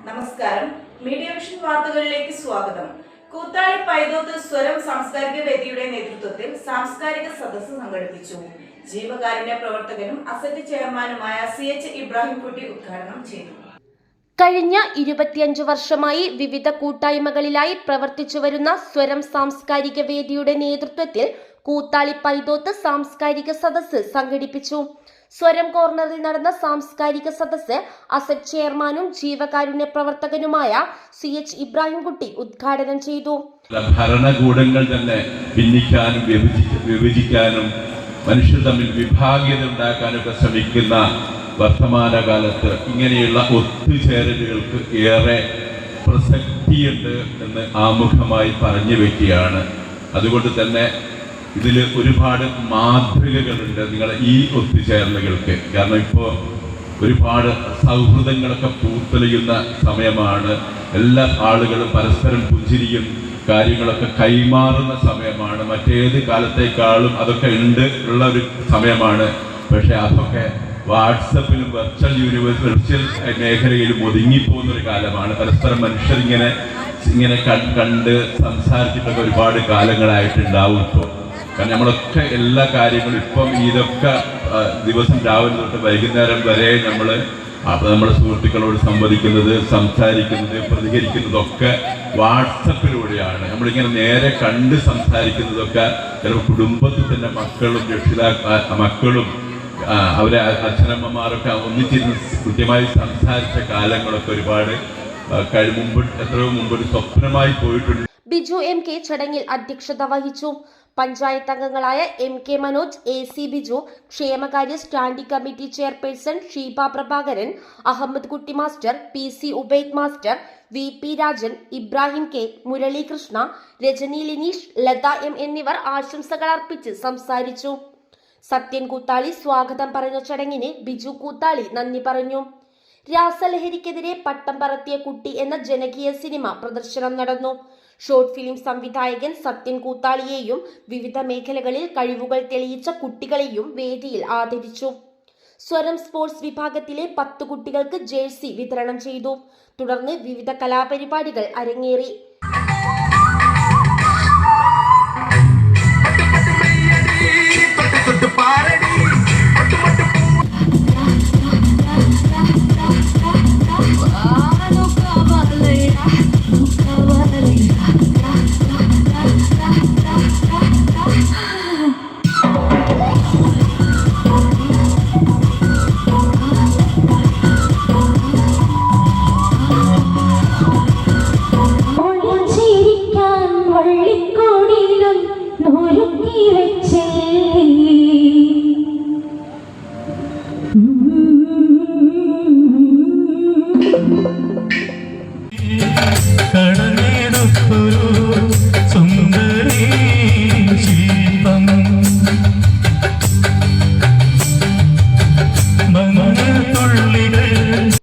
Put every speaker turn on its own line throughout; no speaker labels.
നമസ്കാരം. Media vision വാർത്തകളിലേക്ക് സ്വാഗതം. കൂത്താഴി പൈതോത്ത് സ്വരം സാംസ്കാരിക വേദിയുടെ നേതൃത്വത്തിൽ സാംസ്കാരിക സദസ്സ് സംഘടിപ്പിച്ചു. ജീവകാരുണ്യ പ്രവർത്തകനും അസറ്റ് ചെയർമാനുമായ CH ഇബ്രാഹിംകുട്ടി ഉദ്ഘാടനം ചെയ്തു.
കഴിഞ്ഞ 25 വർഷമായി വിവിധ കൂട്ടായ്മകളിലായി പ്രവർത്തിച്ചുവരുന്ന സ്വരം സാംസ്കാരിക വേദിയുടെ നേതൃത്വത്തിൽ കൂത്താളി പൈതോത്ത് സാംസ്കാരിക സദസ്സ് സംഘടിപ്പിച്ചു. സ്വരം കോർണറിൽ നടന്ന സാംസ്കാരിക സദസ്സ് അസറ്റ് ചെയർമാനും ജീവകാരുണ്യ പ്രവർത്തകനുമായ CH ഇബ്രാഹിംകുട്ടി ഉദ്ഘാടനം ചെയ്തു.
ഭരണകൂടങ്ങൾ തന്നെ ഭിന്നിക്കാനും വിഭജിക്കാനും മനുഷ്യർ തമ്മിൽ വിഭാഗീയത ഉണ്ടാക്കാനൊക്കെ ശ്രമിക്കുന്ന വർത്തമാനകാലത്ത് ഇങ്ങനെയുള്ള ഒത്തുചേരലുകൾക്ക് ഏറെ പ്രസക്തിയുണ്ട് എന്ന് ആമുഖമായി പറഞ്ഞു വെക്കുകയാണ്. അതുകൊണ്ട് തന്നെ ഇതിൽ ഒരുപാട് മാതൃകകളുണ്ട് നിങ്ങളെ ഈ ഒത്തുചേരലുകൾക്ക്. കാരണം ഇപ്പോൾ ഒരുപാട് സൗഹൃദങ്ങളൊക്കെ പൂത്തെളിയുന്ന സമയമാണ്. എല്ലാ ആളുകളും പരസ്പരം പുഞ്ചിരിയും കാര്യങ്ങളൊക്കെ കൈമാറുന്ന സമയമാണ്. മറ്റേത് കാലത്തേക്കാളും അതൊക്കെ ഉള്ള ഒരു സമയമാണ്. പക്ഷെ അതൊക്കെ വാട്സപ്പിലും വെർച്വൽ മേഖലയിലും ഒതുങ്ങിപ്പോകുന്നൊരു കാലമാണ്. പരസ്പരം മനുഷ്യർ ഇങ്ങനെ കണ്ട് സംസാരിച്ചിട്ടൊക്കെ ഒരുപാട് കാലങ്ങളായിട്ടുണ്ടാവും. ഇപ്പോൾ കാരണം നമ്മളൊക്കെ എല്ലാ കാര്യങ്ങളും ഇപ്പം ഇതൊക്കെ ദിവസം രാവിലെ തൊട്ട് വൈകുന്നേരം വരെ നമ്മുടെ സുഹൃത്തുക്കളോട് സംവദിക്കുന്നത്, സംസാരിക്കുന്നത്, പ്രതികരിക്കുന്നതൊക്കെ വാട്സപ്പിലൂടെയാണ്. നമ്മളിങ്ങനെ നേരെ കണ്ട് സംസാരിക്കുന്നതൊക്കെ ചിലപ്പോൾ കുടുംബത്തിൽ തന്നെ മക്കളും അവരെ അച്ഛനമ്മമാരൊക്കെ ഒന്നിച്ചിരുന്ന് കൃത്യമായി സംസാരിച്ച കാലങ്ങളൊക്കെ ഒരുപാട് എത്രയോ മുമ്പ് ഒരു സ്വപ്നമായി പോയിട്ടുണ്ട്.
ബിജു MK ചടങ്ങിൽ അധ്യക്ഷത വഹിച്ചു. പഞ്ചായത്ത് അംഗങ്ങളായ MK മനോജ്, AC ബിജു, ക്ഷേമകാര്യ standing committee chairperson Sheeba Prabhakaran, Ahammed Kutty master, PC Ubaid master, VP Rajan, Ibrahim K, Muralikrishna, Rajani Lineesh, Latha M എന്നിവർ ആശംസകൾ അർപ്പിച്ച് സംസാരിച്ചു. സത്യൻ കൂത്താളി സ്വാഗതം പറഞ്ഞ ചടങ്ങിന് ബിജു കൂത്താളി നന്ദി പറഞ്ഞു. രാസലഹരിക്കെതിരെ പട്ടം പറത്തിയ കുട്ടി എന്ന ജനകീയ സിനിമ പ്രദർശനം നടന്നു. ഷോർട്ട് ഫിലിം സംവിധായകൻ സത്യൻ കൂത്താളിയെയും വിവിധ മേഖലകളിൽ കഴിവുകൾ തെളിയിച്ച കുട്ടികളെയും വേദിയിൽ ആദരിച്ചു. സ്വരം സ്പോർട്സ് വിഭാഗത്തിലെ 10 കുട്ടികൾക്ക് ജേഴ്സി വിതരണം ചെയ്തു. തുടർന്ന് വിവിധ കലാപരിപാടികൾ അരങ്ങേറി.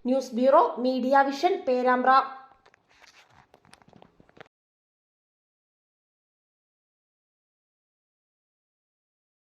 News bureau, media vision, Perambra.